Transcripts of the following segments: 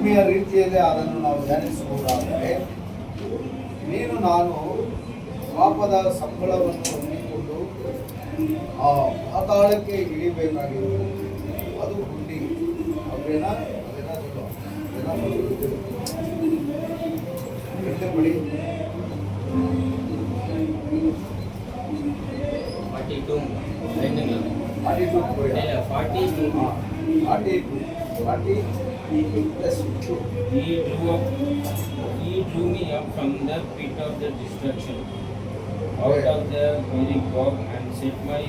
ಆತ್ಮೀಯ ರೀತಿಯಲ್ಲಿ ಅದನ್ನು ನಾವು ಧ್ಯಾನಿಸಬಹುದಾದರೆ, ನೀನು ನಾನು ಪಾಪದ ಸಂಬಳವನ್ನು ಹೊಂದಿಕೊಂಡು ಆ ಪಾತಾಳಕ್ಕೆ ಇಳಿಬೇಕಾಗಿತ್ತು. ಅದು ಗುಂಡಿ. ಅವೇನ ಬಿಡಿ. 42 plus 2. He drew me up from the pit of the destruction, out of the very bog, and set my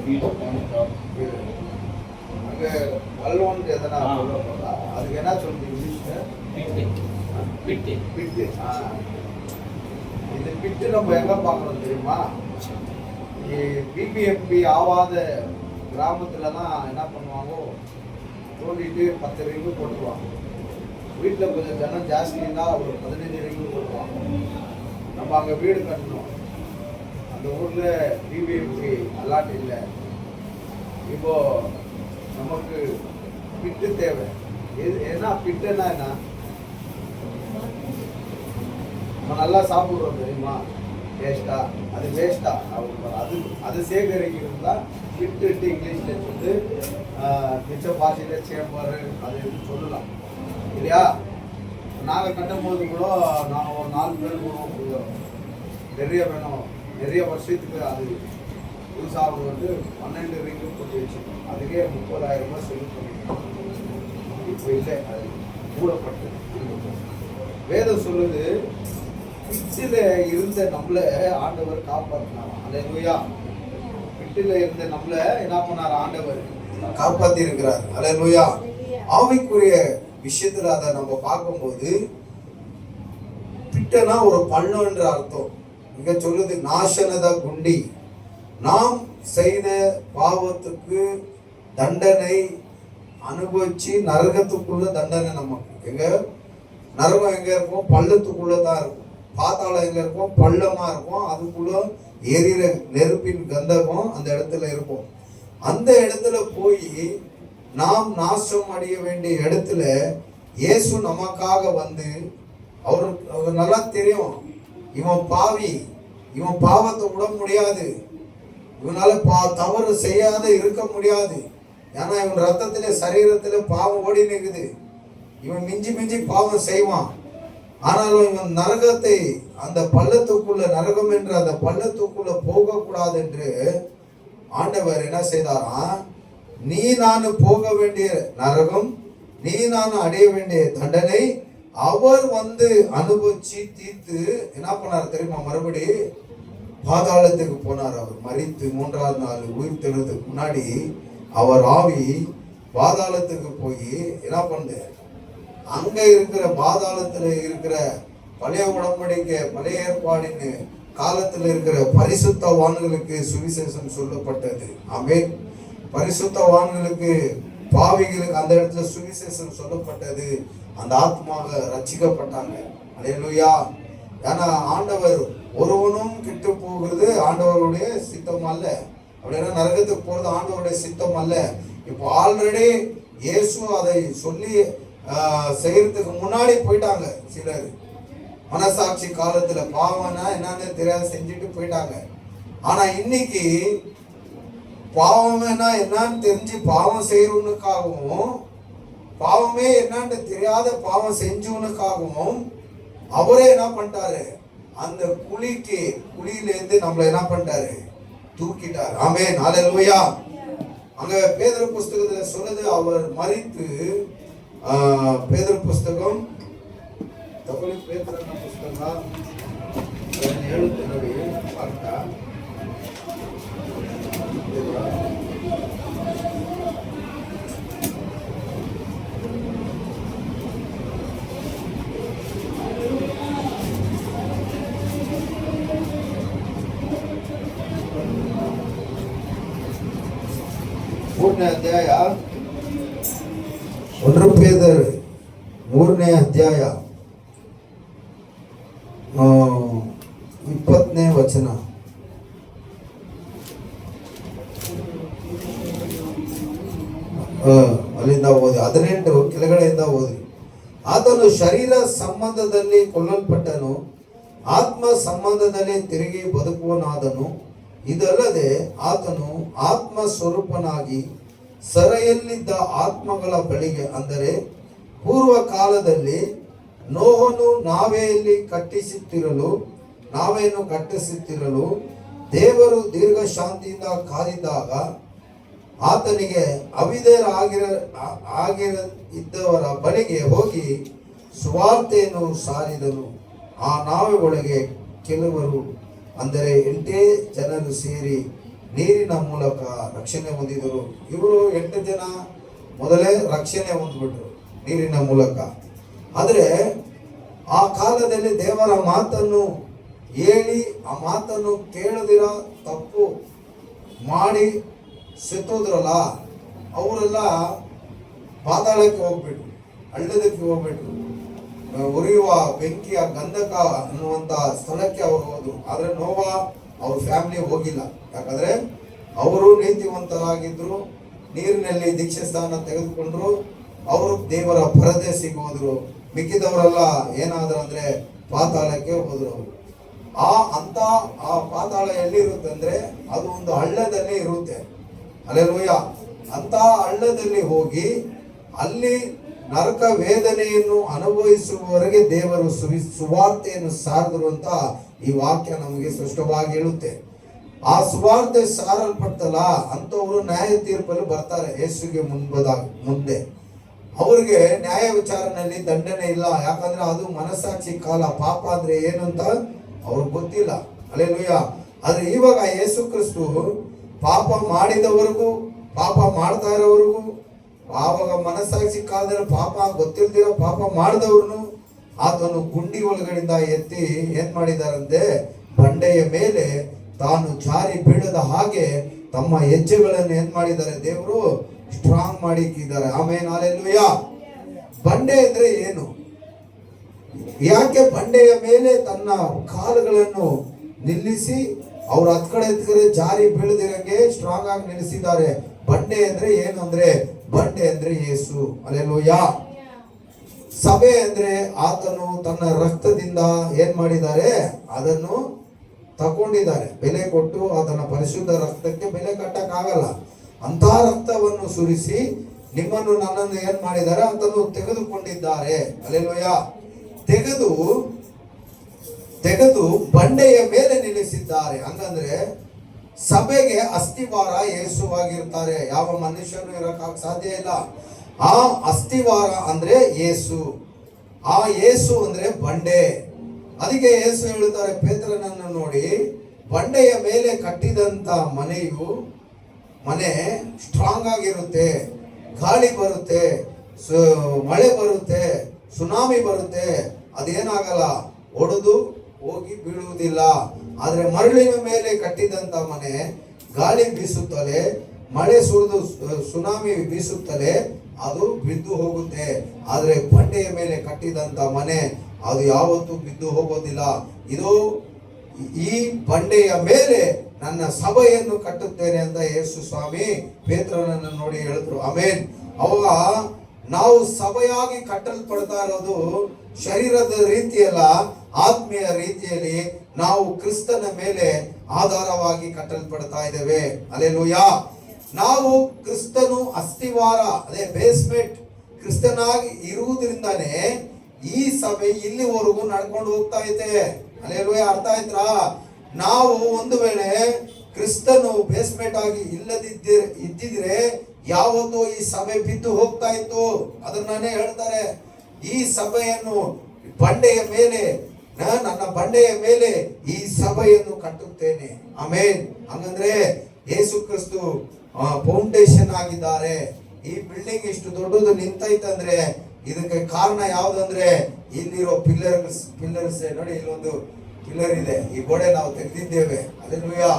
feet on top. அங்கே அல்வான்னு எதனா சொல்லப்படுதா? அதுக்கு என்ன சொல்லுது இங்கிலீஷில்? பிட்டு. இது பிட்டு நம்ம எங்கே பார்க்கணும் தெரியுமா? பிபிஎம்பி ஆவாத கிராமத்துலலாம் என்ன பண்ணுவாங்க, தோண்டிட்டு 10 ரிங்கு போட்டுருவாங்க. வீட்டில் கொஞ்சம் ஜனம் ஜாஸ்தி இருந்தால் ஒரு 15 ரிங்கு போட்டுருவாங்க. நம்ம அங்கே வீடு கட்டணும். அந்த ஊரில் பிபிஎம்பி அலாட் இல்லை. இப்போ நமக்கு பிட்டு தேவை. ஏன்னா பிட்டுன்னா என்ன? நம்ம நல்லா சாப்பிட்றோம் தெரியுமா? வேஸ்டா? அது வேஸ்டா? அது சேகரிக்கிறது தான் பிட்டு. இங்கிலீஷில் வந்து மிச்ச பாஷையில் சேம்பர் அது சொல்லலாம் இல்லையா? நாங்கள் கட்டும் போது கூட நாங்கள் ஒரு 4 பேர் கூட நிறைய வேணும், நிறைய வருஷத்துக்கு அது யூஸ் ஆகுது வந்து 12 ரிங்கு போட்டு வச்சுக்கணும். அதுக்கே 30,000 ரூபாய் செலவு பண்ணிக்கணும். இப்போ இல்லை, அது மூடப்பட்டு. வேதம் சொல்லுது, பிட்டில் இருந்த நம்மளை ஆண்டவர் காப்பாற்றினார். அல்லேலூயா. பிட்டில் இருந்த நம்மளை என்ன பண்ணார்? ஆண்டவர் காப்பாற்றி இருக்கிறார். அல்லேலூயா. ஆவிக்குரிய விஷயத்துல அதை நம்ம பார்க்கும்போது, பிட்டனா ஒரு பள்ளம் என்ற அர்த்தம். இங்க சொல்லுது நாசனத குண்டி. நாம் செய்த பாவத்துக்கு தண்டனை அனுபவிச்சு நரகத்துக்குள்ள தண்டனை நமக்கு. எங்க நரகம் எங்க இருக்கும்? பள்ளத்துக்குள்ள தான் இருக்கும். பாத்தாளம் எங்க இருக்கும்? பள்ளமா இருக்கும். அதுக்குள்ள எரியிற நெருப்பின் கந்தகம் அந்த இடத்துல இருக்கும். அந்த இடத்துல போய் நாம் நாசம் அடைய வேண்டிய இடத்துல இயேசு நமக்காக வந்து, அவருக்கு நல்லா தெரியும் இவன் பாவி, இவன் பாவத்தை விட முடியாது, இவனால தவறு செய்யாத இருக்க முடியாது. ஏன்னா இவன் ரத்தத்திலே சரீரத்திலே பாவம் ஓடி நிற்குது. இவன் மிஞ்சி பாவம் செய்வான். ஆனாலும் இவன் நரகத்தை, அந்த பள்ளத்துக்குள்ள, நரகம் என்ற அந்த பள்ளத்துக்குள்ள போகக்கூடாது என்று ஆண்டவர் என்ன செய்தாராம்? நீ நான் போக வேண்டிய நரகம், நீ நான் அடைய வேண்டிய தண்டனை அவர் வந்து அனுபவிச்சு தீர்த்து என்ன பண்ணார் தெரியுமா? மறுபடி பாதாளத்துக்கு போனார். அவர் மரித்து 3ஆவது நாள் உயிர் தெழுறதுக்கு முன்னாடி அவர் ஆவி பாதாளத்துக்கு போய் என்ன பண்ண, அங்க இருக்கிற பாதாளத்துல இருக்கிற பழைய உடன்படிக்கை, பழைய ஏற்பாடின் காலத்தில் இருக்கிற பரிசுத்தவான்களுக்கு சுவிசேஷம் சொல்லப்பட்டது. ஆமென். பரிசுத்தவான்களுக்கு, பாவிகளுக்கு அந்த இடத்துல சுவிசேஷம் சொல்லப்பட்டது. அந்த ஆத்மாக ரட்சிக்கப்பட்டாங்க. அல்லேலூயா. ஏன்னா ஆண்டவர் ஒருவனும் கிட்டு போகிறது ஆண்டவருடைய சித்தம் அல்ல. அப்படின்னா நரகத்துக்கு போறது ஆண்டவருடைய சித்தம் அல்ல. இப்போ ஆல்ரெடி இயேசு அதை சொல்லி செய்யறதுக்கு முன்னாடி போயிட்டாங்க. சிலர் மனசாட்சி காலத்துல பாவம்னா என்னன்னு தெரியாத செஞ்சுட்டு போயிட்டாங்க. ஆனா இன்னைக்கு பாவம்னா என்னன்னு தெரிஞ்சு பாவம் செய்யறவனுக்காகவும், பாவமே என்னன்னு தெரியாத பாவம் செஞ்சவனுக்காகவும் அவரே என்ன பண்ணிட்டாரு? அந்த குழியிலேருந்து நம்மளை என்ன பண்ணிட்டாரு? தூக்கிட்டார். ஆமென். ஹல்லேலூயா. அங்க பேதுரு புஸ்தகத்துல சொல்லுது, அவர் மரித்து, பேதுரு புஸ்தகம் பேதுரு புஸ்தகம் 7 பார்த்தா ಅಧ್ಯಾಯ 1 ಪೇದರು 3ನೇ ಅಧ್ಯಾಯ 20ನೇ ವಚನ. ಅಲ್ಲಿಂದ ಓದಿ 18 ಕೆಳಗಡೆಯಿಂದ ಓದಿ. ಆತನು ಶರೀರ ಸಂಬಂಧದಲ್ಲಿ ಕೊಲ್ಲಲ್ಪಟ್ಟನು, ಆತ್ಮ ಸಂಬಂಧದಲ್ಲಿ ತಿರುಗಿ ಬದುಕುವನಾದನು. ಇದಲ್ಲದೆ ಆತನು ಆತ್ಮ ಸ್ವರೂಪನಾಗಿ ಸೆರೆಯಲ್ಲಿದ್ದ ಆತ್ಮಗಳ ಬಳಿಗೆ, ಅಂದರೆ ಪೂರ್ವ ಕಾಲದಲ್ಲಿ ನೋಹನು ನಾವೆಯನ್ನು ಕಟ್ಟಿಸುತ್ತಿರಲು ದೇವರು ದೀರ್ಘ ಶಾಂತಿಯಿಂದ ಕಾದಿದ್ದಾಗ ಆತನಿಗೆ ಇದ್ದವರ ಬಳಿಗೆ ಹೋಗಿ ಸುವಾರ್ತೆಯನ್ನು ಸಾರಿದನು. ಆ ನಾವೆಯೊಳಗೆ ಕೆಲವರು, ಅಂದರೆ 8 ಜನರು ಸೇರಿ ನೀರಿನ ಮೂಲಕ ರಕ್ಷಣೆ ಹೊಂದಿದರು. ಇವರು 8 ಜನ ಮೊದಲೇ ರಕ್ಷಣೆ ಹೊಂದ್ಬಿಟ್ರು ನೀರಿನ ಮೂಲಕ. ಆದರೆ ಆ ಕಾಲದಲ್ಲಿ ದೇವರ ಮಾತನ್ನು ಹೇಳಿ ಆ ಮಾತನ್ನು ಕೇಳದಿರ ತಪ್ಪು ಮಾಡಿ ಸತ್ತೋದ್ರಲ್ಲ, ಅವರೆಲ್ಲ ಪಾತಾಳಕ್ಕೆ ಹೋಗ್ಬಿಟ್ರು, ಹಳ್ಳದಕ್ಕೆ ಹೋಗ್ಬಿಟ್ರು, ಉರಿಯುವ ಬೆಂಕಿಯ ಗಂಧಕ ಅನ್ನುವಂಥ ಸ್ಥಳಕ್ಕೆ ಅವರು ಹೋದ್ರು. ಆದರೆ ನೋವ ಅವ್ರ ಫ್ಯಾಮಿಲಿ ಹೋಗಿಲ್ಲ. ಯಾಕಂದ್ರೆ ಅವರು ನೀತಿವಂತರಾಗಿದ್ರು, ನೀರಿನಲ್ಲಿ ದೀಕ್ಷೆ ಸ್ಥಾನ ತೆಗೆದುಕೊಂಡ್ರು, ಅವರು ದೇವರ ಪರದೇಶಿಗೆ ಹೋದ್ರು. ಮಿಕ್ಕಿದವರೆಲ್ಲ ಏನಾದ್ರು ಅಂದ್ರೆ ಪಾತಾಳಕ್ಕೆ ಹೋದ್ರು. ಆ ಪಾತಾಳ ಎಲ್ಲಿರುತ್ತೆ ಅಂದ್ರೆ ಅದು ಒಂದು ಹಳ್ಳದಲ್ಲಿ ಇರುತ್ತೆ. ಹಲ್ಲೆಲೂಯ. ಅಂತ ಹಳ್ಳದಲ್ಲಿ ಹೋಗಿ ಅಲ್ಲಿ ನರಕ ವೇದನೆಯನ್ನು ಅನುಭವಿಸುವವರೆಗೆ ದೇವರು ಸುವಾರ್ತೆಯನ್ನು ಸಾರಿದರು ಅಂತ ಈ ವಾಕ್ಯ ನಮಗೆ ಸ್ಪಷ್ಟವಾಗಿ ಹೇಳುತ್ತೆ. ಆ ಸುವಾರ್ತೆ ಸಾರಲ್ಪಡ್ತಲ್ಲ ಅಂತವರು ನ್ಯಾಯ ತೀರ್ಪಲ್ಲಿ ಬರ್ತಾರೆ ಯೇಸುಗೆ ಮುಂದೆ. ಅವರಿಗೆ ನ್ಯಾಯ ವಿಚಾರಣೆಯಲ್ಲಿ ದಂಡನೆ ಇಲ್ಲ. ಯಾಕಂದ್ರೆ ಅದು ಮನಸ್ಸಾಕ್ಷಿ ಕಾಲ. ಪಾಪ ಅಂದ್ರೆ ಏನು ಅಂತ ಅವ್ರಿಗೆ ಗೊತ್ತಿಲ್ಲ. ಹಲ್ಲೆಲೂಯ. ಆದ್ರೆ ಇವಾಗ ಯೇಸು ಕ್ರಿಸ್ತು ಪಾಪ ಮಾಡಿದವರಿಗೂ ಪಾಪ ಮಾಡ್ತಾ ಇರೋವರೆಗೂ, ಆವಾಗ ಮನಸ್ಸಾಕ್ಷಿ ಕಾಲದಲ್ಲಿ ಪಾಪ ಗೊತ್ತಿಲ್ದಿರೋ ಪಾಪ ಮಾಡಿದವ್ರನ್ನು ಆತನು ಗುಂಡಿ ಒಳಗಡೆಯಿಂದ ಎತ್ತಿ ಏನ್ ಮಾಡಿದಾರಂತೆ, ಬಂಡೆಯ ಮೇಲೆ ತಾನು ಜಾರಿ ಬೀಳದ ಹಾಗೆ ತಮ್ಮ ಹೆಜ್ಜೆಗಳನ್ನು ಏನ್ ಮಾಡಿದ್ದಾರೆ, ದೇವರು ಸ್ಟ್ರಾಂಗ್ ಮಾಡಿಕ್ಕಿದ್ದಾರೆ. ಆಮೇಲೆ ಹಲ್ಲೆಲೂಯ. ಬಂಡೆ ಅಂದ್ರೆ ಏನು? ಯಾಕೆ ಬಂಡೆಯ ಮೇಲೆ ತನ್ನ ಕಾಲುಗಳನ್ನು ನಿಲ್ಲಿಸಿ ಅವ್ರು ಹತ್ ಕಡೆ ಜಾರಿ ಬೀಳದಿರಂಗೆ ಸ್ಟ್ರಾಂಗ್ ಆಗಿ ನಿಲ್ಲಿಸಿದ್ದಾರೆ. ಬಂಡೆ ಅಂದ್ರೆ ಏನು ಅಂದ್ರೆ, ಬಂಡೆ ಅಂದ್ರೆ ಯೇಸು. ಹಲ್ಲೆಲೂಯ. ಸಭೆ ಅಂದ್ರೆ ಆತನು ತನ್ನ ರಕ್ತದಿಂದ ಏನ್ ಮಾಡಿದ್ದಾರೆ, ಅದನ್ನು ತಗೊಂಡಿದ್ದಾರೆ. ಬೆಲೆ ಕೊಟ್ಟು ಆತನ ಪರಿಶುದ್ಧ ರಕ್ತಕ್ಕೆ ಬೆಲೆ ಕಟ್ಟಕ್ಕಾಗಲ್ಲ. ಅಂತ ರಕ್ತವನ್ನು ಸುರಿಸಿ ನಿಮ್ಮನ್ನು ನನ್ನನ್ನು ಏನ್ ಮಾಡಿದ್ದಾರೆ, ಅದನ್ನು ತೆಗೆದುಕೊಂಡಿದ್ದಾರೆ. ಹಲ್ಲೆಲೂಯ. ತೆಗೆದು ಬಂಡೆಯ ಮೇಲೆ ನಿಲ್ಲಿಸಿದ್ದಾರೆ. ಹಂಗಂದ್ರೆ ಸಭೆಗೆ ಅಸ್ಥಿವಾರ ಯೇಸುವಾಗಿರ್ತಾರೆ. ಯಾವ ಮನುಷ್ಯನು ಇರಕ್ಕೆ ಸಾಧ್ಯ ಇಲ್ಲ. ಆ ಅಸ್ಥಿವಾರ ಅಂದ್ರೆ ಯೇಸು. ಆ ಯೇಸು ಅಂದ್ರೆ ಬಂಡೆ. ಅದಕ್ಕೆ ಯೇಸು ಹೇಳುತ್ತಾರೆ ಪೇತ್ರನನ್ನು ನೋಡಿ, ಬಂಡೆಯ ಮೇಲೆ ಕಟ್ಟಿದಂತ ಮನೆ ಸ್ಟ್ರಾಂಗ್ ಆಗಿರುತ್ತೆ. ಗಾಳಿ ಬರುತ್ತೆ, ಮಳೆ ಬರುತ್ತೆ, ಸುನಾಮಿ ಬರುತ್ತೆ, ಅದೇನಾಗಲ್ಲ, ಒಡೆದು ಹೋಗಿ ಬೀಳುವುದಿಲ್ಲ. ಆದ್ರೆ ಮರಳಿನ ಮೇಲೆ ಕಟ್ಟಿದಂತ ಮನೆ ಗಾಳಿ ಬೀಸುತ್ತಲೇ, ಮಳೆ ಸುರಿದು ಸುನಾಮಿ ಬೀಸುತ್ತಲೇ ಅದು ಬಿದ್ದು ಹೋಗುತ್ತೆ. ಆದ್ರೆ ಬಂಡೆಯ ಮೇಲೆ ಕಟ್ಟಿದಂತ ಮನೆ ಅದು ಯಾವತ್ತೂ ಬಿದ್ದು ಹೋಗೋದಿಲ್ಲ. ಇದು ಈ ಬಂಡೆಯ ಮೇಲೆ ನನ್ನ ಸಭೆಯನ್ನು ಕಟ್ಟುತ್ತೇನೆ ಅಂತ ಯೇಸು ಸ್ವಾಮಿ ಪೇತ್ರನನ್ನು ನೋಡಿ ಹೇಳಿದ್ರು. ಆಮೇನ್. ಅವಾಗ ನಾವು ಸಭೆಯಾಗಿ ಕಟ್ಟಲ್ಪಡ್ತಾ ಇರೋದು ಶರೀರದ ರೀತಿಯಲ್ಲ, ಆತ್ಮೀಯ ರೀತಿಯಲ್ಲಿ ನಾವು ಕ್ರಿಸ್ತನ ಮೇಲೆ ಆಧಾರವಾಗಿ ಕಟ್ಟಲ್ಪಡ್ತಾ ಇದ್ದೇವೆ. ಹಲ್ಲೆಲೂಯ. ನಾವು ಕ್ರಿಸ್ತನು ಅಸ್ಥಿವಾರ, ಅದೇ ಬೇಸ್ಮೆಂಟ್ ಕ್ರಿಸ್ತನಾಗಿ ಇರುವುದರಿಂದಾನೇ ಈ ಸಭೆ ಇಲ್ಲಿವರೆಗೂ ನಡ್ಕೊಂಡು ಹೋಗ್ತಾ ಇದೆ. ಹಲ್ಲೆಲೂಯ. ಅರ್ಥ ಆಯ್ತಾ? ನಾವು ಒಂದು ವೇಳೆ ಕ್ರಿಸ್ತನು ಬೇಸ್ಮೆಂಟ್ ಆಗಿ ಇದ್ದಿದ್ರೆ ಯಾವತ್ತೂ ಈ ಸಭೆ ಬಿದ್ದು ಹೋಗ್ತಾ ಇತ್ತು. ಅದನ್ನೇ ಹೇಳ್ತಾರೆ, ಈ ಸಭೆಯನ್ನು ಬಂಡೆಯ ಮೇಲೆ, ನನ್ನ ಬಂಡೆಯ ಮೇಲೆ ಈ ಸಭೆಯನ್ನು ಕಟ್ಟುತ್ತೇನೆ. ಆಮೇನ್. ಹಂಗಂದ್ರೆ ಯೇಸು ಕ್ರಿಸ್ತು ಫೌಂಡೇಶನ್ ಆಗಿದ್ದಾರೆ. ಈ ಬಿಲ್ಡಿಂಗ್ ಇಷ್ಟು ದೊಡ್ಡದು ನಿಂತೈತಂದ್ರೆ ಇದಕ್ಕೆ ಕಾರಣ ಯಾವ್ದಂದ್ರೆ ಇಲ್ಲಿರೋ ಪಿಲ್ಲರ್ಸ್ ನೋಡಿ, ಇಲ್ಲೊಂದು ಪಿಲ್ಲರ್ ಇದೆ, ಈ ಗೋಡೆ ನಾವು ತೆಗೆದಿದ್ದೇವೆ. ಹಲ್ಲೆಲೂಯಾ.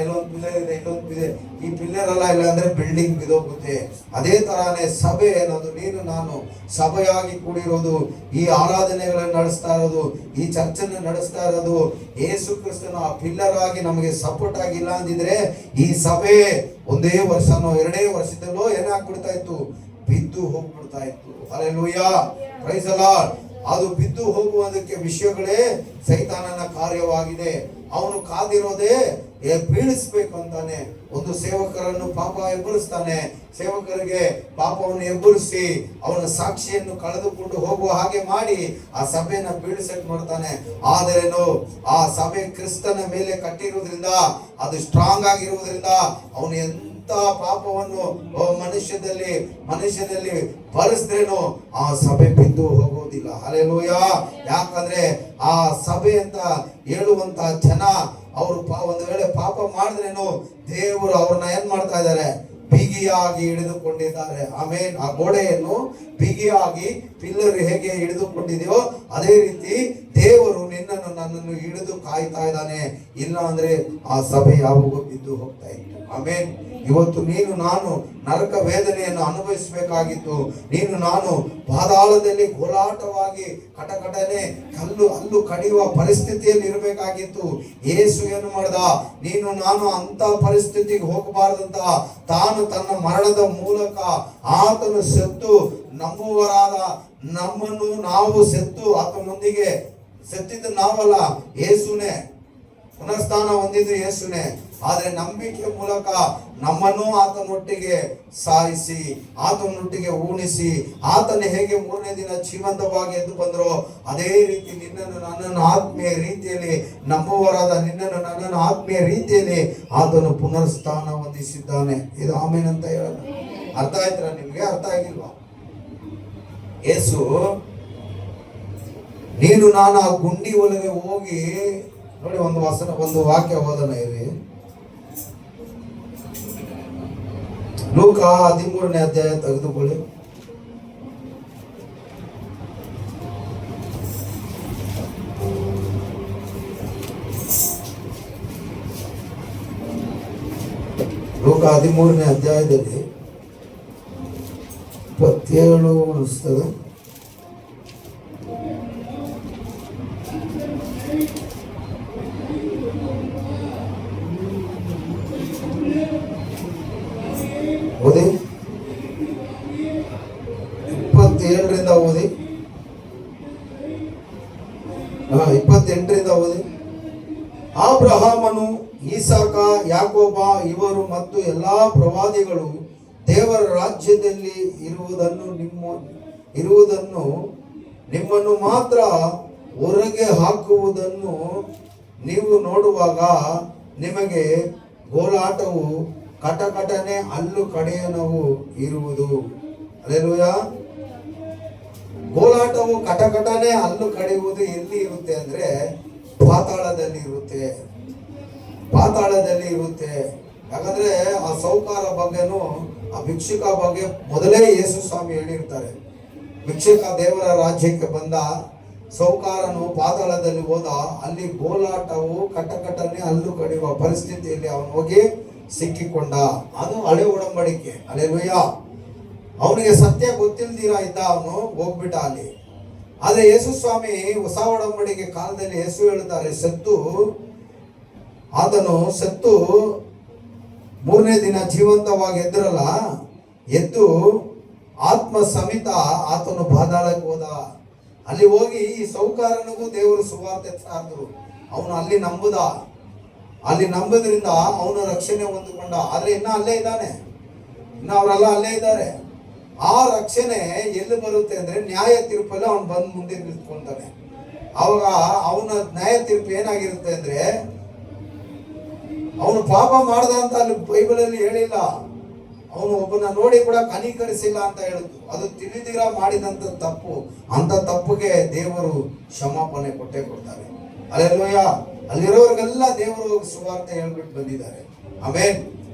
ಇಲ್ಲೊಂದು ಪಿಲ್ಲರ್ ಇದೆ, ಇಲ್ಲೊಂದು ಪಿಲ್ಲರ್. ಈ ಪಿಲ್ಲರ್ ಅಲ್ಲ ಇಲ್ಲ ಅಂದ್ರೆ ಬಿಲ್ಡಿಂಗ್ ಬಿದ್ದೋಗುತ್ತೆ. ಅದೇ ತರಾನೇ ಸಭೆ ಅನ್ನೋದು, ನೀನು ನಾನು ಸಭೆಯಾಗಿ ಕೂಡಿರೋದು, ಈ ಆರಾಧನೆಗಳನ್ನು ನಡೆಸ್ತಾ ಇರೋದು, ಈ ಚರ್ಚನ್ನು ನಡೆಸ್ತಾ ಇರೋದು ಯೇಸು ಕ್ರಿಸ್ತನ ಆ ಪಿಲ್ಲರ್ ಆಗಿ ನಮಗೆ ಸಪೋರ್ಟ್ ಆಗಿಲ್ಲ ಅಂದಿದ್ರೆ ಈ ಸಭೆ ಒಂದೇ ವರ್ಷನೋ 2 ವರ್ಷದಲ್ಲೋ ಏನಾಗ್ಬಿಡ್ತಾ ಇತ್ತು, ಬಿದ್ದು ಹೋಗ್ಬಿಡ್ತಾ ಇತ್ತು. ಹಲ್ಲೆಲೂಯಾ. Praise the Lord. ಅದು ಬಿದ್ದು ಹೋಗುವುದಕ್ಕೆ ವಿಷಯಗಳೇ ಸೈತಾನನ ಕಾರ್ಯವಾಗಿದೆ. ಅವನು ಕಾದಿರೋದೇ ಬೀಳಿಸ್ಬೇಕು ಅಂತಾನೆ. ಒಂದು ಸೇವಕರನ್ನು ಪಾಪ ಎಬ್ಬರಿಸ್ತಾನೆ, ಸೇವಕರಿಗೆ ಪಾಪವನ್ನು ಎಬ್ಬರಿಸಿ ಅವನ ಸಾಕ್ಷಿಯನ್ನು ಕಳೆದುಕೊಂಡು ಹೋಗುವ ಹಾಗೆ ಮಾಡಿ ಆ ಸಭೆಯನ್ನು ಬೀಳಿಸಕ್ ನೋಡ್ತಾನೆ. ಆದರೇನು ಆ ಸಭೆ ಕ್ರಿಸ್ತನ ಮೇಲೆ ಕಟ್ಟಿರುವುದರಿಂದ, ಅದು ಸ್ಟ್ರಾಂಗ್ ಆಗಿರುವುದರಿಂದ ಅವನು ಎಂತ ಪಾಪವನ್ನು ಮನುಷ್ಯನಲ್ಲಿ ಬರೆಸಿದ್ರೇನು ಆ ಸಭೆ ಬಿದ್ದು ಹೋಗೋದಿಲ್ಲ. ಹಲ್ಲೆಲೂಯ. ಯಾಕಂದ್ರೆ ಆ ಸಭೆ ಅಂತ ಹೇಳುವಂತ ಜನ ಅವರು ಒಂದು ವೇಳೆ ಪಾಪ ಮಾಡಿದ್ರೇನು ದೇವರು ಅವ್ರನ್ನ ಏನ್ ಮಾಡ್ತಾ ಇದ್ದಾರೆ, ಬಿಗಿಯಾಗಿ ಹಿಡಿದುಕೊಂಡಿದ್ದಾರೆ. ಆಮೇಲೆ ಆ ಗೋಡೆಯನ್ನು ಬಿಗಿಯಾಗಿ ಪಿಲ್ಲರ್ ಹೇಗೆ ಹಿಡಿದುಕೊಂಡಿದೆಯೋ ಅದೇ ರೀತಿ ದೇವರು ನಿನ್ನನ್ನು ನನ್ನನ್ನು ಹಿಡಿದು ಕಾಯ್ತಾ ಇದ್ದಾನೆ. ಇಲ್ಲ ಅಂದ್ರೆ ಆ ಸಭೆ ಯಾವಾಗ ಬಿದ್ದು ಹೋಗ್ತಾ ಇತ್ತು. ಆಮೇಲೆ ಇವತ್ತು ನೀನು ನಾನು ನರಕ ವೇದನೆಯನ್ನು ಅನುಭವಿಸಬೇಕಾಗಿತ್ತು. ನೀನು ನಾನು ಪಾತಾಳದಲ್ಲಿ ಗೋಳಾಟವಾಗಿ ಕಟಕಟನೆ ಹಲ್ಲು ಕಡಿಯುವ ಪರಿಸ್ಥಿತಿಯಲ್ಲಿ ಇರಬೇಕಾಗಿತ್ತು. ಯೇಸು ಏನು ಮಾಡ್ದ, ನೀನು ನಾನು ಅಂತ ಪರಿಸ್ಥಿತಿಗೆ ಹೋಗಬಾರದಂತ ತಾನು ತನ್ನ ಮರಣದ ಮೂಲಕ ಆತನು ಸತ್ತು ನಂಬುವರಾದ ನಮ್ಮನ್ನು ನಾವು ಸತ್ತು ಆತನೊಂದಿಗೆ ಸತ್ತಿದ್ದು ನಾವಲ್ಲ, ಯೇಸುನೇ. ಪುನರ್ಸ್ಥಾನ ಹೊಂದಿದ್ದು ಯೇಸುನೇ. ಆದ್ರೆ ನಂಬಿಕೆ ಮೂಲಕ ನಮ್ಮನ್ನು ಆತನೊಟ್ಟಿಗೆ ಸಾಯಿಸಿ ಆತನೊಟ್ಟಿಗೆ ಉಣಿಸಿ ಆತನ ಹೇಗೆ ಮೂರನೇ ದಿನ ಜೀವಂತವಾಗಿ ಎದ್ದು ಬಂದರೋ ಅದೇ ರೀತಿ ನಿನ್ನನ್ನು ನನ್ನನ್ನು ಆತ್ಮೀಯ ರೀತಿಯಲ್ಲಿ ನಂಬುವರಾದ ನಿನ್ನನ್ನು ನನ್ನನ್ನು ಆತ್ಮೀಯ ರೀತಿಯಲ್ಲಿ ಆತನು ಪುನರ್ಸ್ಥಾನ ಹೊಂದಿಸಿದ್ದಾನೆ. ಇದು ಆಮೇನ್ ಅಂತ ಹೇಳೋದು ಅರ್ಥ ಆಯ್ತರ ನಿಮ್ಗೆ? ಅರ್ಥ ಆಗಿಲ್ವಾ? ಯೇಸು ನೀನು ನಾನು ಆ ಗುಂಡಿ ಒಳಗೆ ಹೋಗಿ ನೋಡಿ, ಒಂದು ವಾಕ್ಯ ಓದನ ಇಲ್ಲಿ. ಲೂಕ 13ನೇ ಅಧ್ಯಾಯ ತೆಗೆದುಕೊಳ್ಳಿ. ಲೂಕ 13ನೇ ಅಧ್ಯಾಯದಲ್ಲಿ 27 ಅನಿಸ್ತದೆ. ಓದಿ, 27ರಿಂದ ಓದಿ, 28ರಿಂದ ಓದಿ. ಅಬ್ರಹಾಮನು, ಈಸಾಕ, ಯಾಕೋಬ ಇವರು ಮತ್ತು ಎಲ್ಲಾ ಪ್ರವಾದಿಗಳು ದೇವರ ರಾಜ್ಯದಲ್ಲಿ ಇರುವುದನ್ನು ನಿಮ್ಮನ್ನು ಮಾತ್ರ ಹೊರಗೆ ಹಾಕುವುದನ್ನು ನೀವು ನೋಡುವಾಗ ನಿಮಗೆ ಗೋಳಾಟವು ಕಟಕಟನೆ ಹಲ್ಲು ಕಡಿಯನವು ಇರುವುದು. ಹಲ್ಲೆಲೂಯ. ಗೋಳಾಟವು ಕಟಕಟನೆ ಹಲ್ಲು ಕಡಿಯುವುದು ಎಲ್ಲಿ ಇರುತ್ತೆ ಅಂದ್ರೆ ಪಾತಾಳದಲ್ಲಿ ಇರುತ್ತೆ. ಪಾತಾಳದಲ್ಲಿ ಇರುತ್ತೆ. ಯಾಕಂದ್ರೆ ಆ ಸೌಕಾರ ಬಗ್ಗೆನೂ ಆ ಭಿಕ್ಷುಕ ಬಗ್ಗೆ ಮೊದಲೇ ಯೇಸು ಸ್ವಾಮಿ ಹೇಳಿರ್ತಾರೆ. ಭಿಕ್ಷುಕ ದೇವರ ರಾಜ್ಯಕ್ಕೆ ಬಂದ, ಸೌಕಾರನು ಪಾತಾಳದಲ್ಲಿ ಹೋದ, ಅಲ್ಲಿ ಗೋಳಾಟವು ಕಟಕಟನೆ ಹಲ್ಲು ಕಡಿಯುವ ಪರಿಸ್ಥಿತಿಯಲ್ಲಿ ಅವನು ಹೋಗಿ ಸಿಕ್ಕಿಕೊಂಡ. ಅದು ಹಳೆ ಒಡಂಬಡಿಕೆ. ಹಲ್ಲೆಲೂಯ. ಅವನಿಗೆ ಸತ್ಯ ಗೊತ್ತಿಲ್ದಿರ ಇದ್ದ, ಅವನು ಹೋಗ್ಬಿಟ್ಟ ಅಲ್ಲಿ. ಆದ್ರೆ ಯೇಸು ಸ್ವಾಮಿ ಹೊಸ ಒಡಂಬಡಿಕೆ ಕಾಲದಲ್ಲಿ ಯೇಸು ಹೇಳ್ತಾರೆ, ಆತನು ಸತ್ತು ಮೂರನೇ ದಿನ ಜೀವಂತವಾಗಿ ಎದ್ರಲ್ಲ, ಎದ್ದು ಆತ್ಮ ಸಮೇತ ಆತನು ಪಾತಾಳಕ್ಕೆ ಹೋದ. ಅಲ್ಲಿ ಹೋಗಿ ಈ ಸೌಕಾರನಿಗೂ ದೇವರು ಸುವಾರ್ತೆ ಸಾರಿದ್ರು. ಅವನು ಅಲ್ಲಿ ನಂಬುದ. ಅಲ್ಲಿ ನಂಬುದ್ರಿಂದ ಅವನು ರಕ್ಷಣೆ ಹೊಂದಿಕೊಂಡ. ಆದ್ರೆ ಇನ್ನ ಅಲ್ಲೇ ಇದ್ದಾನೆ, ಇನ್ನು ಅವರೆಲ್ಲ ಅಲ್ಲೇ ಇದ್ದಾರೆ. ಆ ರಕ್ಷಣೆ ಎಲ್ಲಿ ಬರುತ್ತೆ ಅಂದ್ರೆ ನ್ಯಾಯ ತೀರ್ಪಲ್ಲಿ ಅವನು ಬಂದು ಮುಂದೆ ನಿಂತ್ಕೊಂತಾನೆ. ಅವಾಗ ಅವನ ನ್ಯಾಯ ತೀರ್ಪು ಏನಾಗಿರುತ್ತೆ ಅಂದ್ರೆ, ಅವನು ಪಾಪ ಮಾಡ್ದ ಅಂತ ಅಲ್ಲಿ ಬೈಬಲಲ್ಲಿ ಹೇಳಿಲ್ಲ. ಅವನು ಒಬ್ಬನ ನೋಡಿ ಕೂಡ ಕನಿಕರಿಸಿಲ್ಲ ಅಂತ ಹೇಳಿದ್ರು. ಅದು ತಿಳಿದಿರ ಮಾಡಿದಂತ ತಪ್ಪು. ಅಂತ ತಪ್ಪಿಗೆ ದೇವರು ಕ್ಷಮಾಪಣೆ ಕೊಟ್ಟೇ ಕೊಡ್ತಾರೆ. ಹಲ್ಲೆಲೂಯಾ. ಅಲ್ಲಿರೋರಿಗೆಲ್ಲ ದೇವರು ಸುವಾರ್ತೆ ಹೇಳ್ಬಿಟ್ಟು ಬಂದಿದ್ದಾರೆ. ಆಮೇನ್.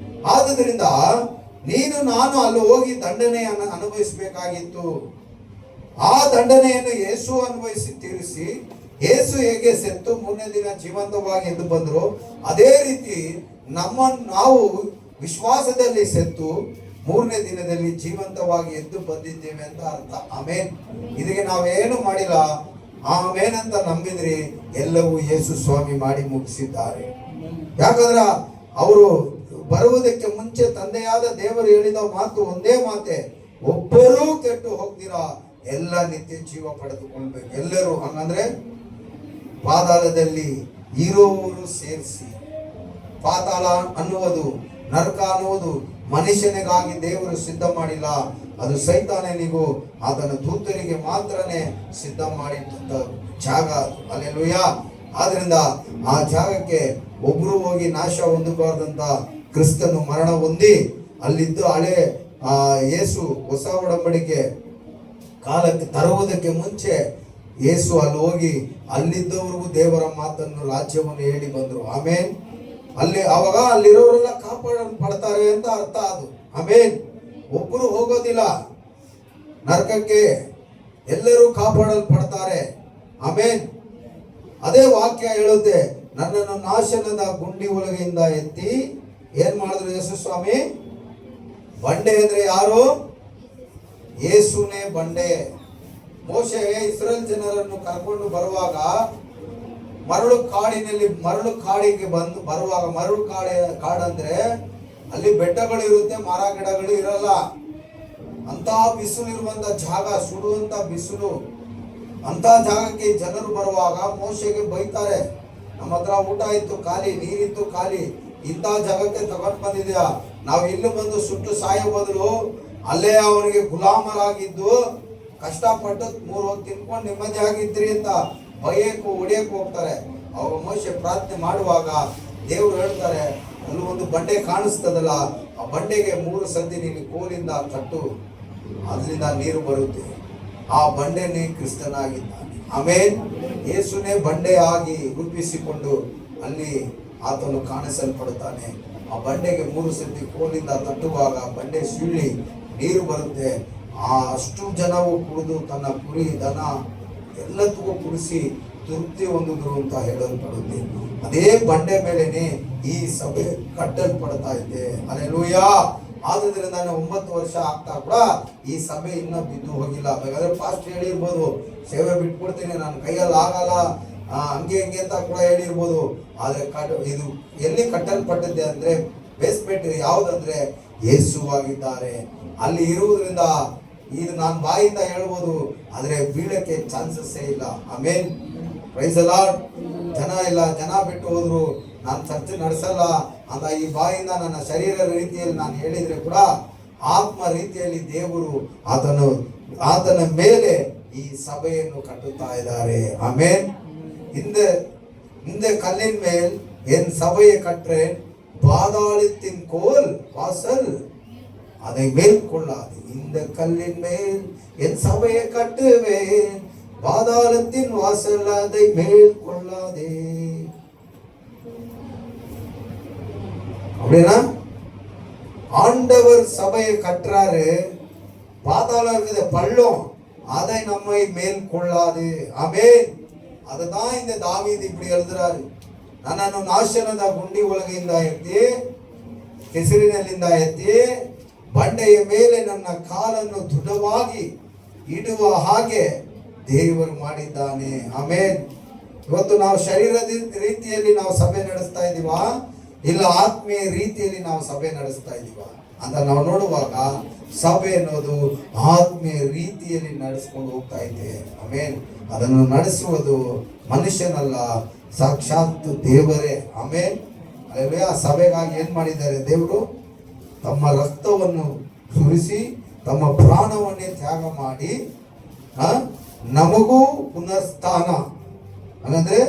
ಆದುದರಿಂದ ನೀನು ನಾನು ಅಲ್ಲಿ ಹೋಗಿ ದಂಡನೆಯನ್ನು ಅನುಭವಿಸಬೇಕಾಗಿತ್ತು. ಆ ದಂಡನೆಯನ್ನು ಯೇಸು ಅನುಭವಿಸಿ ತೀರಿಸಿ, ಯೇಸು ಹೇಗೆ ಸತ್ತು ಮೂರನೇ ದಿನ ಜೀವಂತವಾಗಿ ಎದ್ದು ಬಂದ್ರು, ಅದೇ ರೀತಿ ನಾವು ವಿಶ್ವಾಸದಲ್ಲಿ ಸತ್ತು ಮೂರನೇ ದಿನದಲ್ಲಿ ಜೀವಂತವಾಗಿ ಎದ್ದು ಬಂದಿದ್ದೇವೆ ಅಂತ ಅರ್ಥ. ಆಮೇನ್. ಇದಕ್ಕೆ ನಾವೇನು ಮಾಡಿಲ್ಲ, ಆಮೇನ್ ಅಂತ ನಂಬಿದ್ರಿ, ಎಲ್ಲವೂ ಯೇಸು ಸ್ವಾಮಿ ಮಾಡಿ ಮುಗಿಸಿದ್ದಾರೆ. ಯಾಕಂದ್ರ ಅವರು ಬರುವುದಕ್ಕೆ ಮುಂಚೆ ತಂದೆಯಾದ ದೇವರು ಹೇಳಿದ ಮಾತು ಒಂದೇ ಮಾತೆ, ಒಬ್ಬರೂ ಕೆಟ್ಟು ಹೋಗ್ದಿರಾ ಎಲ್ಲ ನಿತ್ಯ ಜೀವ ಪಡೆದುಕೊಳ್ಬೇಕು. ಎಲ್ಲರೂ ಹಂಗಂದ್ರೆ ಪಾತಾಳದಲ್ಲಿ ಇರುವವರು ಸೇರಿಸಿ. ಪಾತಾಳ ಅನ್ನುವುದು, ನರಕ ಅನ್ನುವುದು ಮನುಷ್ಯನಿಗಾಗಿ ದೇವರು ಸಿದ್ಧ ಮಾಡಿಲ್ಲ, ಅದು ಸೈತಾನನಿಗೂ ಆತನ ದೂತರಿಗೆ ಮಾತ್ರನೇ ಸಿದ್ಧ ಮಾಡಿದ್ದ ಜಾಗ. ಹಲ್ಲೆಲೂಯಾ. ಆದ್ರಿಂದ ಆ ಜಾಗಕ್ಕೆ ಒಬ್ರು ಹೋಗಿ ನಾಶ ಹೊಂದಬಾರ್ದಂತ ಕ್ರಿಸ್ತನು ಮರಣ ಹೊಂದಿ ಅಲ್ಲಿದ್ದು ಹಳೆ ಯೇಸು ಹೊಸ ಒಡಂಬಡಿಕೆ ಕಾಲಕ್ಕೆ ತರುವುದಕ್ಕೆ ಮುಂಚೆ ಯೇಸು ಅಲ್ಲಿ ಹೋಗಿ ಅಲ್ಲಿದ್ದವ್ರಿಗೂ ದೇವರ ಮಾತನ್ನು, ರಾಜ್ಯವನ್ನು ಹೇಳಿ ಬಂದರು. ಆಮೇನ್. ಅವಾಗ ಅಲ್ಲಿರೋರೆಲ್ಲ ಕಾಪಾಡಲ್ಪಡ್ತಾರೆ ಅಂತ ಅರ್ಥ ಅದು. ಆಮೇನ್. ಒಬ್ಬರು ಹೋಗೋದಿಲ್ಲ ನರಕಕ್ಕೆ, ಎಲ್ಲರೂ ಕಾಪಾಡಲ್ಪಡ್ತಾರೆ. ಆಮೇನ್. ಅದೇ ವಾಕ್ಯ ಹೇಳುತ್ತೆ, ನನ್ನನ್ನು ನಾಶನದ ಗುಂಡಿ ಒಳಗೆಯಿಂದ ಎತ್ತಿ ಏನ್ ಮಾಡಿದ್ರು ಯೇಸು ಸ್ವಾಮಿ? ಬಂಡೆ ಅಂದ್ರೆ ಯಾರು? ಯೇಸುನೇ ಬಂಡೆ. ಮೋಶೆ ಇಸ್ರೇಲ್ ಜನರನ್ನು ಕರ್ಕೊಂಡು ಬರುವಾಗ ಮರಳು ಕಾಡಿಗೆ ಬರುವಾಗ ಮರಳು ಕಾಡಂದ್ರೆ ಅಲ್ಲಿ ಬೆಟ್ಟಗಳು ಇರುತ್ತೆ, ಮರ ಗಿಡಗಳು ಇರಲ್ಲ. ಅಂತ ಬಿಸಿಲು ಇರುವಂತ ಜಾಗ, ಸುಡುವಂತ ಬಿಸಿಲು. ಅಂತ ಜಾಗಕ್ಕೆ ಜನರು ಬರುವಾಗ ಮೋಶೆಗೆ ಬೈತಾರೆ, ನಮ್ಮ ಹತ್ರ ಊಟ ಇತ್ತು ಖಾಲಿ, ನೀರಿತ್ತು ಖಾಲಿ, ಇಂಥ ಜಾಗಕ್ಕೆ ತಗೊಂಡು ಬಂದಿದ್ಯಾ, ನಾವು ಇಲ್ಲಿ ಬಂದು ಸುಟ್ಟು ಸಾಯೋ ಬದಲು ಅಲ್ಲೇ ಅವನಿಗೆ ಗುಲಾಮರಾಗಿದ್ದು ಕಷ್ಟಪಟ್ಟು 3 ಹೊತ್ತು ತಿನ್ಕೊಂಡು ನೆಮ್ಮದಿ ಆಗಿದ್ರಿ ಅಂತ ಬೈಯಕ್ಕೂ ಹೊಡೆಯಕ್ಕೂ ಹೋಗ್ತಾರೆ. ಅವಾಗ ಮೋಶೆ ಪ್ರಾರ್ಥನೆ ಮಾಡುವಾಗ ದೇವರು ಹೇಳ್ತಾರೆ, ಅಲ್ಲಿ ಒಂದು ಬಂಡೆ ಕಾಣಿಸ್ತದಲ್ಲ, ಆ ಬಂಡೆಗೆ 3 ಸತಿ ನೀನು ಕೋಲಿಂದ ಕಟ್ಟು, ಅದರಿಂದ ನೀರು ಬರುತ್ತೆ. ಆ ಬಂಡೆನೇ ಕ್ರಿಸ್ತನಾಗಿದ್ದಾನೆ. ಆಮೇನ್. ಯೇಸುನೇ ಬಂಡೆ ಆಗಿ ರೂಪಿಸಿಕೊಂಡು ಅಲ್ಲಿ ಆತನು ಕಾಣಿಸಲ್ಪಡುತ್ತಾನೆ. ಆ ಬಂಡೆಗೆ 3 ಸತಿ ಕೋಲಿಂದ ತಟ್ಟುವಾಗ ಬಂಡೆ ಸೀಳಿ ನೀರು ಬರುತ್ತೆ. ಅಷ್ಟು ಜನವು ಕುಡಿದು ತನ್ನ ಕುರಿ ದನ ಎಲ್ಲದಕ್ಕೂ ಕುಡಿಸಿ ತೃಪ್ತಿ ಹೊಂದಿದ್ರು ಅಂತ ಹೇಳಲ್ಪಡುತ್ತೆ. ಅದೇ ಬಂಡೆ ಮೇಲೆನೆ ಈ ಸಭೆ ಕಟ್ಟಲ್ಪಡ್ತಾ ಇದೆ. ಹಲ್ಲೆಲೂಯಾ. ಆದ್ರಿಂದ 9 ವರ್ಷ ಆಗ್ತಾ ಕೂಡ ಈ ಸಭೆ ಇನ್ನೂ ಬಿದ್ದು ಹೋಗಿಲ್ಲ. ಬೇಕಾದ್ರೆ ಫಾಸ್ಟ್ ಹೇಳಿರ್ಬೋದು, ಸೇವೆ ಬಿಟ್ಕೊಡ್ತೀನಿ, ನನ್ನ ಕೈಯಲ್ಲಿ ಆಗಲ್ಲ, ಹಂಗೆ ಅಂತ ಕೂಡ ಹೇಳಿರ್ಬೋದು. ಆದ್ರೆ ಇದು ಎಲ್ಲಿ ಕಟ್ಟಲ್ಪಟ್ಟಿದೆ ಅಂದ್ರೆ ಬೇಸ್ಮೆಂಟ್ ಯಾವ್ದಂದ್ರೆ ಯೇಸುವಾಗಿದ್ದಾರೆ. ಅಲ್ಲಿ ಇರುವುದರಿಂದ ಇದು ನಾನು ಬಾಯಿಂದ ಹೇಳ್ಬೋದು, ಆದ್ರೆ ಬೀಳಕ್ಕೆ ಚಾನ್ಸಸ್ಸೇ ಇಲ್ಲ. ಆಮೇನ್. Praise the Lord. ಜನ ಇಲ್ಲ, ಜನ ಬಿಟ್ಟು ಹೋದ್ರು, ನಾನು ಚರ್ಚೆ ನಡೆಸಲ್ಲ ಅಂತ ಈ ಬಾಯಿಂದ ನನ್ನ ಶರೀರ ರೀತಿಯಲ್ಲಿ ನಾನು ಹೇಳಿದ್ರೆ ಕೂಡ ಆತ್ಮ ರೀತಿಯಲ್ಲಿ ದೇವರು ಆತನ ಮೇಲೆ ಈ ಸಭೆಯನ್ನು ಕಟ್ಟುತ್ತಾ ಇದ್ದಾರೆ. ಆಮೇನ್. இந்த கல்லின் மேல் என் சபையை கற்றேன், பாதாளத்தின் கோல் வாசல் அதை மேற்கொள்ளாது. இந்த கல்லின் மேல் என் சபையை கட்டுவேன், பாதாளத்தின் வாசல் அதை மேற்கொள்ளாதே. அப்படின்னா ஆண்டவர் சபையை கட்டுறாரு, பாதாளம் இருக்குது பள்ளம், அதை நம்மை மேற்கொள்ளாது. ஆமென். அதுதான் இந்த தாவீது இப்படி எழுதுறாரு, ನನ್ನನ್ನು ನಾಶನದ ಗುಂಡಿ ಒಳಗೆಯಿಂದ ಎತ್ತಿ, ಕೆಸರಿನಲ್ಲಿಂದ ಎತ್ತಿ, ಬಂಡೆಯ ಮೇಲೆ ನನ್ನ ಕಾಲನ್ನು ದೃಢವಾಗಿ ಇಡುವ ಹಾಗೆ ದೇವರು ಮಾಡಿದ್ದಾನೆ. ಆಮೇನ್. ಇವತ್ತು ನಾವು ಶರೀರದ ರೀತಿಯಲ್ಲಿ ನಾವು ಸಭೆ ನಡೆಸ್ತಾ ಇದೀವಾ, ಇಲ್ಲ ಆತ್ಮೀಯ ರೀತಿಯಲ್ಲಿ ನಾವು ಸಭೆ ನಡೆಸ್ತಾ ಇದೀವಾ ಅಂತ ನಾವು ನೋಡುವಾಗ ಸಭೆ ಅನ್ನೋದು ಆತ್ಮೀಯ ರೀತಿಯಲ್ಲಿ ನಡೆಸ್ಕೊಂಡು ಹೋಗ್ತಾ ಇದೆ. ಆಮೇನ್. ಅದನ್ನು ನಡೆಸುವುದು ಮನುಷ್ಯನಲ್ಲ, ಸಾಕ್ಷಾತ್ ದೇವರೇ. ಆಮೇನ್. ಆ ಸಭೆಗಾಗಿ ಏನ್ ಮಾಡಿದ್ದಾರೆ ದೇವರು? ತಮ್ಮ ರಕ್ತವನ್ನು ಸುರಿಸಿ ತಮ್ಮ ಪ್ರಾಣವನ್ನೇ ತ್ಯಾಗ ಮಾಡಿ ನಮಗೂ ಪುನರ್ಸ್ಥಾನ, ಅಂದ್ರೆ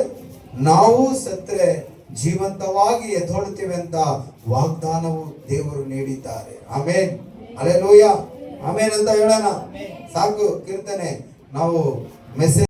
ನಾವು ಸತ್ರೆ ಜೀವಂತವಾಗಿ ಎದ್ದೊಳ್ತೇವೆ ಅಂತ ವಾಗ್ದಾನವು ದೇವರು ನೀಡಿದ್ದಾರೆ. ಆಮೇನ್. ಹಲ್ಲೆಲೂಯಾ. ಆಮೇನ್ ಅಂತ ಹೇಳೋಣ. ಸಾಕು ಕೀರ್ತನೆ. ನಾವು ಮೆಸೇಜ್